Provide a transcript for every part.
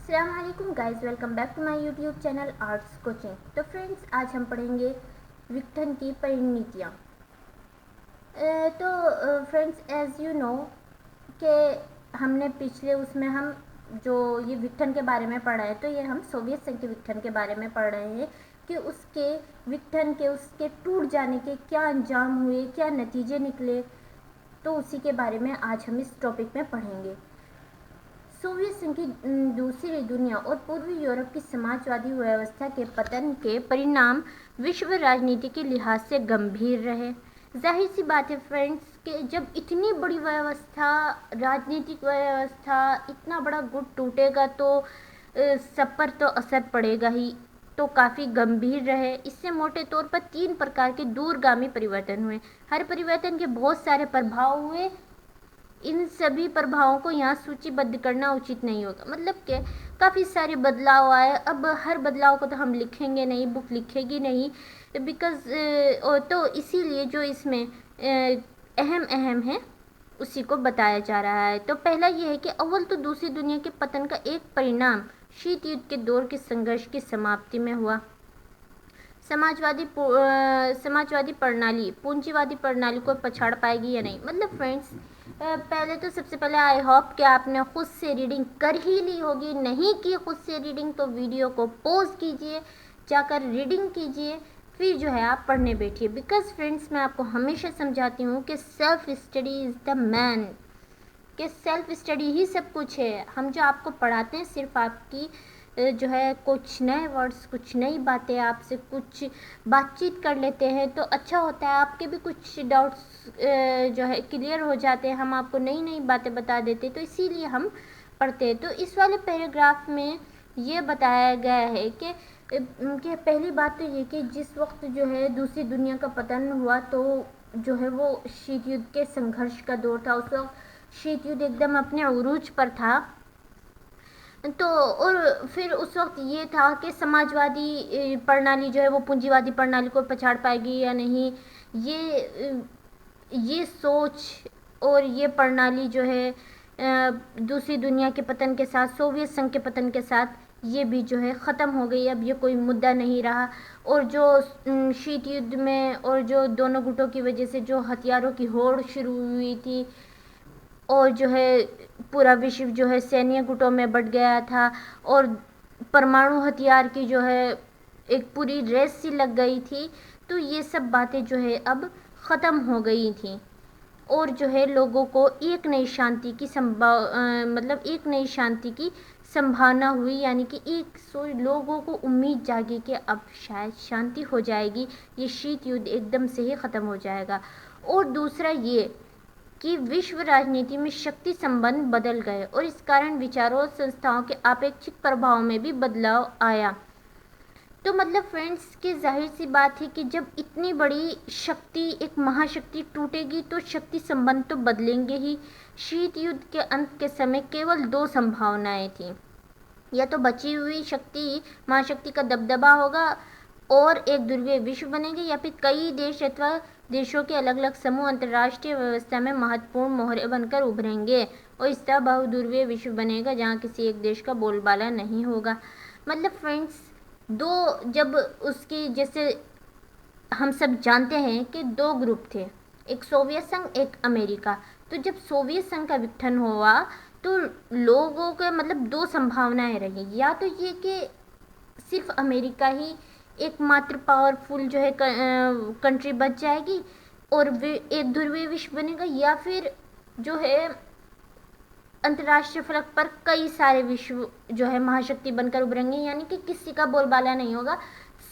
अस्सलामुअलैकुम guys, welcome back to my YouTube channel arts coaching. तो friends, आज हम पढ़ेंगे विघटन की परिणतियाँ। तो फ्रेंड्स, एज यू नो कि हमने पिछले उसमें हम जो ये विघटन के बारे में पढ़ा है, तो ये हम सोवियत संघ के विघटन के बारे में पढ़ रहे हैं कि उसके विघटन के उसके टूट जाने के क्या अंजाम हुए, क्या नतीजे निकले। तो उसी के बारे में आज हम इस टॉपिक में पढ़ेंगे। सोवियत संघ की दूसरी दुनिया और पूर्वी यूरोप की समाजवादी व्यवस्था के पतन के परिणाम विश्व राजनीति के लिहाज से गंभीर रहे। जाहिर सी बात है फ्रेंड्स कि जब इतनी बड़ी व्यवस्था, राजनीतिक व्यवस्था, इतना बड़ा गुट टूटेगा तो सब पर तो असर पड़ेगा ही, तो काफ़ी गंभीर रहे। इससे मोटे तौर पर 3 प्रकार के दूरगामी परिवर्तन हुए। हर परिवर्तन के बहुत सारे प्रभाव हुए। इन सभी प्रभावों को यहाँ सूचीबद्ध करना उचित नहीं होगा, मतलब कि काफ़ी सारे बदलाव आए। अब हर बदलाव को तो हम लिखेंगे नहीं, बुक लिखेगी नहीं, बिकॉज़ तो इसीलिए जो इसमें अहम अहम है उसी को बताया जा रहा है। तो पहला ये है कि अव्वल तो दूसरी दुनिया के पतन का एक परिणाम शीत युद्ध के दौर के संघर्ष की समाप्ति में हुआ। समाजवादी प्रणाली पूंजीवादी प्रणाली को पछाड़ पाएगी या नहीं। मतलब फ्रेंड्स, पहले तो सबसे पहले आई होप कि आपने खुद से रीडिंग कर ही ली होगी। नहीं की खुद से रीडिंग तो वीडियो को पॉज कीजिए, जाकर रीडिंग कीजिए, फिर जो है आप पढ़ने बैठिए। बिकॉज फ्रेंड्स, मैं आपको हमेशा समझाती हूँ कि self study is the man, कि सेल्फ स्टडी ही सब कुछ है। हम जो आपको पढ़ाते हैं सिर्फ आपकी जो है कुछ नए वर्ड्स, कुछ नई बातें, आपसे कुछ बातचीत कर लेते हैं तो अच्छा होता है। आपके भी कुछ डाउट्स जो है क्लियर हो जाते हैं, हम आपको नई नई बातें बता देते हैं, तो इसीलिए हम पढ़ते हैं। तो इस वाले पैराग्राफ में ये बताया गया है कि पहली बात तो ये कि जिस वक्त जो है दूसरी दुनिया का पतन हुआ तो जो है वो शीत युद्ध के संघर्ष का दौर था। उस वक्त शीत युद्ध एकदम अपने उरूज पर था। तो और फिर उस वक्त ये था कि समाजवादी प्रणाली जो है वो पूंजीवादी प्रणाली को पछाड़ पाएगी या नहीं, ये सोच और ये प्रणाली जो है दूसरी दुनिया के पतन के साथ, सोवियत संघ के पतन के साथ, ये भी जो है ख़त्म हो गई। अब ये कोई मुद्दा नहीं रहा। और जो शीत युद्ध में और जो दोनों गुटों की वजह से जो हथियारों की होड़ शुरू हुई थी और जो है पूरा विश्व जो है सैन्य गुटों में बट गया था और परमाणु हथियार की जो है एक पूरी रेस सी लग गई थी, तो ये सब बातें जो है अब ख़त्म हो गई थी। और जो है लोगों को एक नई शांति की मतलब एक नई शांति की संभावना हुई, यानी कि लोगों को उम्मीद जागी कि अब शायद शांति हो जाएगी, ये शीत युद्ध एकदम से ही ख़त्म हो जाएगा। और दूसरा ये कि विश्व राजनीति में शक्ति संबंध बदल गए और इस कारण विचारों और संस्थाओं के अपेक्षित प्रभाव में भी बदलाव आया। तो मतलब फ्रेंड्स, की जाहिर सी बात है कि जब इतनी बड़ी शक्ति, एक महाशक्ति टूटेगी तो शक्ति संबंध तो बदलेंगे ही। शीत युद्ध के अंत के समय केवल 2 संभावनाएं थी, या तो बची हुई शक्ति, महाशक्ति का दबदबा होगा और एक ध्रुवीय विश्व बनेगी, या फिर कई देश अथवा देशों के अलग अलग समूह अंतर्राष्ट्रीय व्यवस्था में महत्वपूर्ण मोहरे बनकर उभरेंगे और इस तरह बहुध्रुवीय विश्व बनेगा जहाँ किसी एक देश का बोलबाला नहीं होगा। मतलब फ्रेंड्स, जब उसकी, जैसे हम सब जानते हैं कि 2 ग्रुप थे, एक सोवियत संघ, एक अमेरिका। तो जब सोवियत संघ का विघटन हुआ तो लोगों के मतलब 2 संभावनाएं रही, या तो ये कि सिर्फ अमेरिका ही एकमात्र पावरफुल जो है कंट्री बच जाएगी और एक ध्रुवीय विश्व बनेगा, या फिर जो है अंतर्राष्ट्रीय फलक पर कई सारे विश्व जो है महाशक्ति बनकर उभरेंगे, यानी कि किसी का बोलबाला नहीं होगा,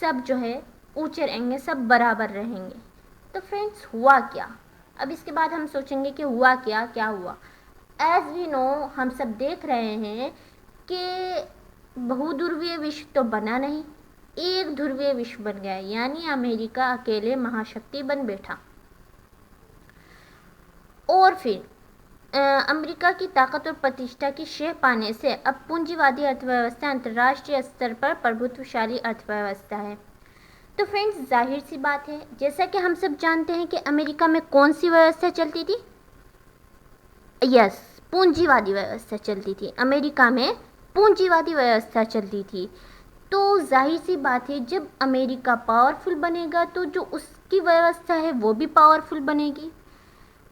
सब जो है ऊंचे रहेंगे, सब बराबर रहेंगे। तो फ्रेंड्स, हुआ क्या? अब इसके बाद हम सोचेंगे कि हुआ क्या, क्या हुआ। एज वी नो, हम सब देख रहे हैं कि बहुध्रुवीय विश्व तो बना नहीं, एक ध्रुवीय विश्व बन गया, यानी अमेरिका अकेले महाशक्ति बन बैठा। और फिर अमेरिका की ताकत और प्रतिष्ठा की शेह पाने से अब पूंजीवादी अर्थव्यवस्था अंतर्राष्ट्रीय स्तर पर प्रभुत्वशाली अर्थव्यवस्था है। तो फ्रेंड्स, जाहिर सी बात है, जैसा कि हम सब जानते हैं कि अमेरिका में कौन सी व्यवस्था चलती थी? यस, पूंजीवादी व्यवस्था चलती थी अमेरिका में। पूंजीवादी व्यवस्था चलती थी। तो जाहिर सी बात है, जब अमेरिका पावरफुल बनेगा तो जो उसकी व्यवस्था है वो भी पावरफुल बनेगी।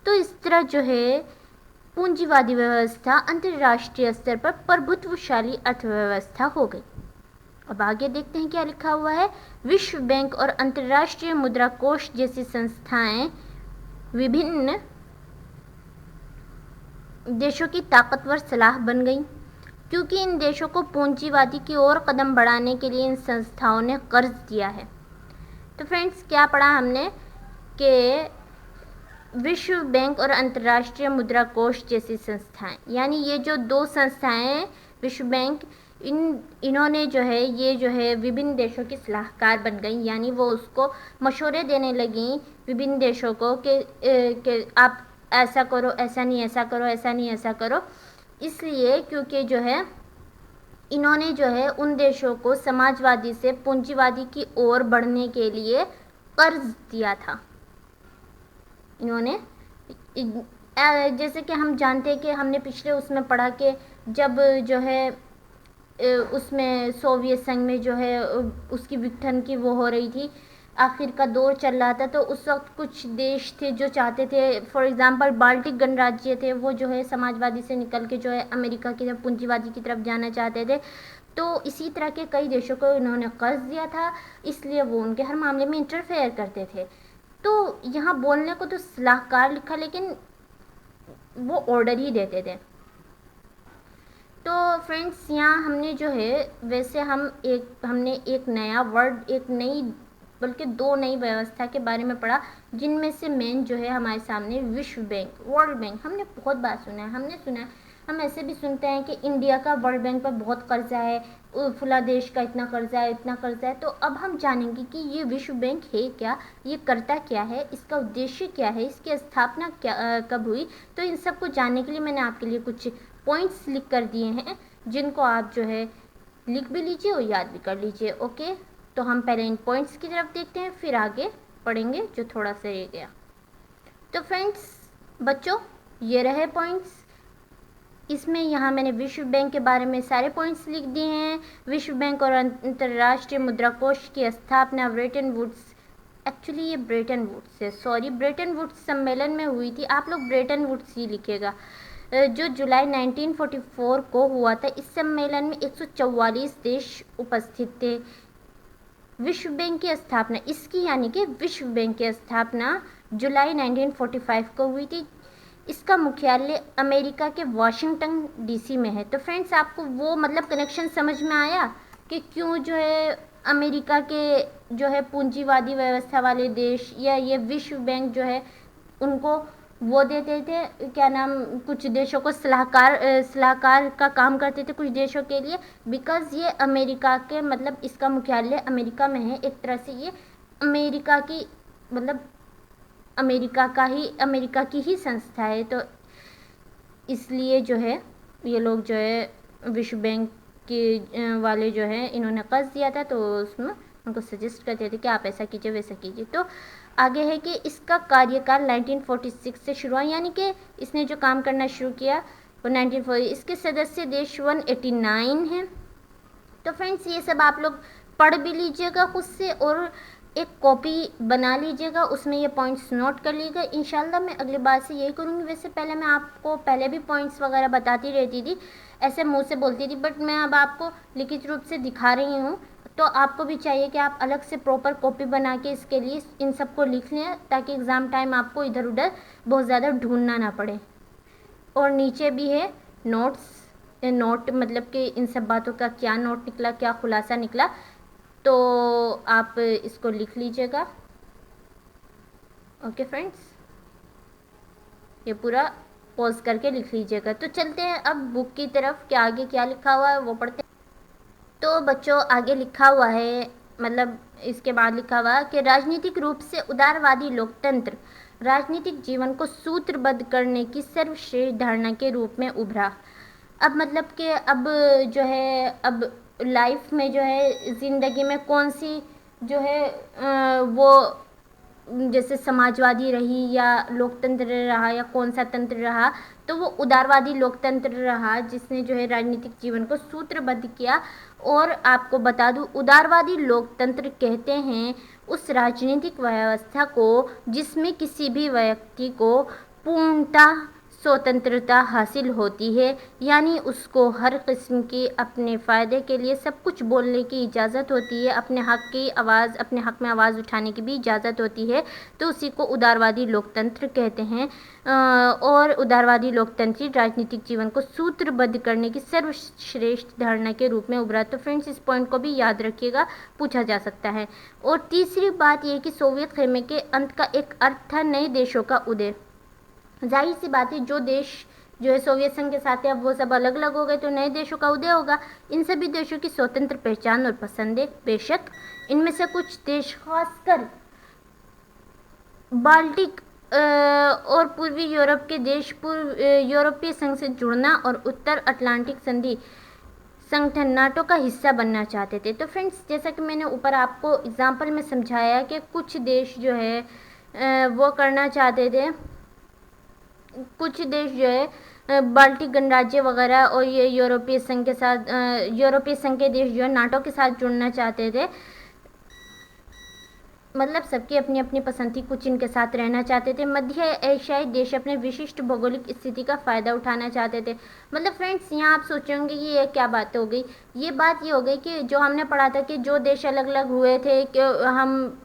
तो इस तरह जो है पूंजीवादी व्यवस्था अंतर्राष्ट्रीय स्तर पर प्रभुत्वशाली अर्थव्यवस्था हो गई। अब आगे देखते हैं क्या लिखा हुआ है। विश्व बैंक और अंतर्राष्ट्रीय मुद्रा कोष जैसी संस्थाएं विभिन्न देशों की ताकतवर सलाह बन गई, क्योंकि इन देशों को पूंजीवादी की ओर कदम बढ़ाने के लिए इन संस्थाओं ने कर्ज दिया है। तो फ्रेंड्स, क्या पढ़ा हमने कि विश्व बैंक और अंतर्राष्ट्रीय मुद्रा कोष जैसी संस्थाएं, यानी ये जो दो संस्थाएं विश्व बैंक, इन्होंने जो है ये जो है विभिन्न देशों की सलाहकार बन गई, यानी वो उसको मशवरे देने लगी विभिन्न देशों को कि आप ऐसा करो, ऐसा नहीं ऐसा करो, ऐसा नहीं ऐसा करो। इसलिए क्योंकि जो है इन्होंने जो है उन देशों को समाजवादी से पूंजीवादी की ओर बढ़ने के लिए कर्ज दिया था। इन्होंने जैसे कि हम जानते हैं कि हमने पिछले उसमें पढ़ा कि जब जो है उसमें सोवियत संघ में जो है उसकी विघटन की वो हो रही थी, आखिर का दौर चल रहा था, तो उस वक्त कुछ देश थे जो चाहते थे, फॉर एग्जांपल बाल्टिक गणराज्य थे, वो जो है समाजवादी से निकल के जो है अमेरिका की तरफ पूंजीवादी की तरफ जाना चाहते थे। तो इसी तरह के कई देशों को इन्होंने कर्ज दिया था, इसलिए वो उनके हर मामले में इंटरफेयर करते थे। तो यहाँ बोलने को तो सलाहकार लिखा, लेकिन वो ऑर्डर ही देते थे। तो फ्रेंड्स, यहाँ हमने जो है वैसे हमने एक नया वर्ड, एक नई बल्कि दो नई व्यवस्था के बारे में पढ़ा, जिनमें से मेन जो है हमारे सामने विश्व बैंक, वर्ल्ड बैंक। हमने बहुत बार सुना है, हम ऐसे भी सुनते हैं कि इंडिया का वर्ल्ड बैंक पर बहुत कर्जा है, फला देश का इतना कर्जा है, इतना कर्जा है। तो अब हम जानेंगे कि ये विश्व बैंक है क्या, ये करता क्या है, इसका उद्देश्य क्या है, इसकी स्थापना कब हुई। तो इन सब को जानने के लिए मैंने आपके लिए कुछ पॉइंट्स लिख कर दिए हैं, जिनको आप जो है लिख भी लीजिए और याद भी कर लीजिए। ओके, तो हम पहले इन पॉइंट्स की तरफ देखते हैं, फिर आगे पढ़ेंगे जो थोड़ा सा रह गया। तो फ्रेंड्स, बच्चों, ये रहे पॉइंट्स। इसमें यहाँ मैंने विश्व बैंक के बारे में सारे पॉइंट्स लिख दिए हैं। विश्व बैंक और अंतर्राष्ट्रीय मुद्रा कोष की स्थापना ब्रेटन वुड्स, एक्चुअली ये ब्रेटन वुड्स है, सॉरी, ब्रेटन वुड्स सम्मेलन में हुई थी। आप लोग ब्रेटन वुड्स ही लिखेगा, जो जुलाई 1944 को हुआ था। इस सम्मेलन में 144 देश उपस्थित थे। विश्व बैंक की स्थापना इसकी, यानी कि विश्व बैंक की स्थापना जुलाई 1945 को हुई थी। इसका मुख्यालय अमेरिका के वाशिंगटन डीसी में है। तो फ्रेंड्स, आपको वो मतलब कनेक्शन समझ में आया कि क्यों जो है अमेरिका के जो है पूंजीवादी व्यवस्था वाले देश या ये विश्व बैंक जो है उनको वो देते थे, क्या नाम, कुछ देशों को सलाहकार का काम करते थे कुछ देशों के लिए, बिकॉज ये अमेरिका के मतलब इसका मुख्यालय अमेरिका में है। एक तरह से ये अमेरिका की मतलब अमेरिका की ही संस्था है। तो इसलिए जो है ये लोग जो है विश्व बैंक के वाले जो है इन्होंने कर्ज दिया था, तो उसमें उनको सजेस्ट करते थे कि आप ऐसा कीजिए वैसा कीजिए। तो आगे है कि इसका कार्यकाल 1946 से शुरू हुआ, यानी कि इसने जो काम करना शुरू किया वो 1940। इसके सदस्य देश 189 हैं। तो फ्रेंड्स, ये सब आप लोग पढ़ भी लीजिएगा खुद से और एक कॉपी बना लीजिएगा, उसमें ये पॉइंट्स नोट कर लीजिएगा। इंशाल्लाह मैं अगली बार से यही करूँगी। वैसे पहले मैं आपको पहले भी पॉइंट्स वगैरह बताती रहती थी, ऐसे मुंह से बोलती थी, बट मैं अब आपको लिखित रूप से दिखा रही हूँ। तो आपको भी चाहिए कि आप अलग से प्रॉपर कॉपी बना के इसके लिए इन सबको लिख लें, ताकि एग्ज़ाम टाइम आपको इधर उधर बहुत ज़्यादा ढूंढना ना पड़े। और नीचे भी है नोट मतलब कि इन सब बातों का क्या नोट निकला, क्या खुलासा निकला, तो आप इसको लिख लीजिएगा। ओके फ्रेंड्स, ये पूरा पॉज करके लिख लीजिएगा। तो चलते हैं अब बुक की तरफ, क्या आगे क्या लिखा हुआ है वो पढ़ते हैं। तो बच्चों, आगे लिखा हुआ है, मतलब इसके बाद लिखा हुआ है कि राजनीतिक रूप से उदारवादी लोकतंत्र राजनीतिक जीवन को सूत्रबद्ध करने की सर्वश्रेष्ठ धारणा के रूप में उभरा। अब मतलब कि अब जो है अब लाइफ में जो है ज़िंदगी में कौन सी जो है वो जैसे समाजवादी रही या लोकतंत्र रहा या कौन सा तंत्र रहा, तो वो उदारवादी लोकतंत्र रहा जिसने जो है राजनीतिक जीवन को सूत्रबद्ध किया। और आपको बता दूं, उदारवादी लोकतंत्र कहते हैं उस राजनीतिक व्यवस्था को जिसमें किसी भी व्यक्ति को पूर्णतः स्वतंत्रता हासिल होती है, यानी उसको हर किस्म की अपने फ़ायदे के लिए सब कुछ बोलने की इजाज़त होती है, अपने हक में आवाज़ उठाने की भी इजाज़त होती है, तो उसी को उदारवादी लोकतंत्र कहते हैं। और उदारवादी लोकतंत्र राजनीतिक जीवन को सूत्रबद्ध करने की सर्वश्रेष्ठ धारणा के रूप में उभरा। तो फ्रेंड्स, इस पॉइंट को भी याद रखिएगा, पूछा जा सकता है। और तीसरी बात यह कि सोवियत खेमे के अंत का एक अर्थ था नए देशों का उदय। जाहिर सी बात है, जो देश जो है सोवियत संघ के साथ है, अब वो सब अलग अलग हो गए, तो नए देशों का उदय होगा। इन सभी देशों की स्वतंत्र पहचान और पसंदें, बेशक इनमें से कुछ देश खासकर बाल्टिक और पूर्वी यूरोप के देश पूर्व यूरोपीय संघ से जुड़ना और उत्तर अटलांटिक संधि संगठन नाटो का हिस्सा बनना चाहते थे। तो फ्रेंड्स, जैसा कि मैंने ऊपर आपको एग्जाम्पल में समझाया कि कुछ देश जो है वो करना चाहते थे, कुछ देश जो है बाल्टिक गणराज्य वगैरह और ये यूरोपीय संघ के साथ यूरोपीय संघ के देश जो है नाटो के साथ जुड़ना चाहते थे। मतलब सबकी अपनी अपनी पसंद थी, कुछ इनके साथ रहना चाहते थे। मध्य एशियाई देश अपने विशिष्ट भौगोलिक स्थिति का फ़ायदा उठाना चाहते थे। मतलब फ्रेंड्स, यहाँ आप सोचेंगे कि ये क्या बात हो गई। ये बात ये हो गई कि जो हमने पढ़ा था कि जो देश अलग अलग हुए थे, कि हम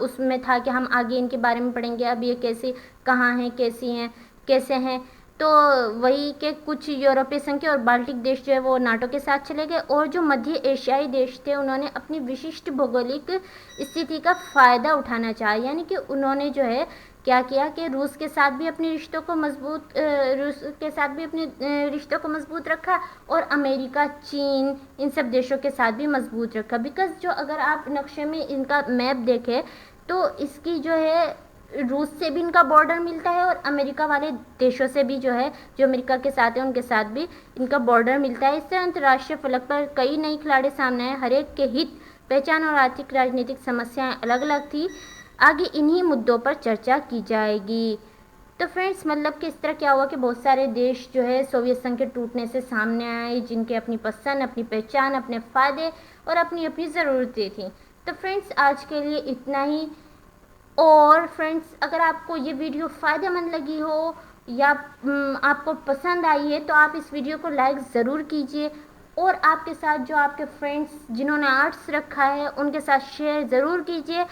उसमें था कि हम आगे इनके बारे में पढ़ेंगे, अब ये कैसी कहाँ हैं, कैसी हैं, कैसे हैं। तो वही के कुछ यूरोपीय संघ के और बाल्टिक देश जो है वो नाटो के साथ चले गए, और जो मध्य एशियाई देश थे उन्होंने अपनी विशिष्ट भौगोलिक स्थिति का फ़ायदा उठाना चाहा। यानी कि उन्होंने जो है क्या किया कि रूस के साथ भी अपने रिश्तों को मजबूत रखा, और अमेरिका, चीन, इन सब देशों के साथ भी मजबूत रखा। बिकॉज जो अगर आप नक्शे में इनका मैप देखें तो इसकी जो है रूस से भी इनका बॉर्डर मिलता है, और अमेरिका वाले देशों से भी जो है, जो अमेरिका के साथ है उनके साथ भी इनका बॉर्डर मिलता है। इससे अंतर्राष्ट्रीय फलक पर कई नई खिलाड़ी सामने आए। हर एक के हित, पहचान और आर्थिक राजनीतिक समस्याएं अलग अलग थी। आगे इन्हीं मुद्दों पर चर्चा की जाएगी। तो फ्रेंड्स, मतलब कि इस तरह क्या हुआ कि बहुत सारे देश जो है सोवियत संघ के टूटने से सामने आए, जिनके अपनी पसंद, अपनी पहचान, अपने फ़ायदे और अपनी अपनी ज़रूरतें थी। तो फ्रेंड्स, आज के लिए इतना ही। और फ्रेंड्स, अगर आपको ये वीडियो फ़ायदेमंद लगी हो या आपको पसंद आई है, तो आप इस वीडियो को लाइक ज़रूर कीजिए, और आपके साथ जो आपके फ्रेंड्स जिन्होंने आर्ट्स रखा है उनके साथ शेयर ज़रूर कीजिए,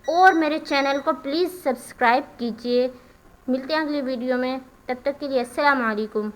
और मेरे चैनल को प्लीज़ सब्सक्राइब कीजिए। मिलते हैं अगली वीडियो में, तब तक के लिए अस्सलाम वालेकुम।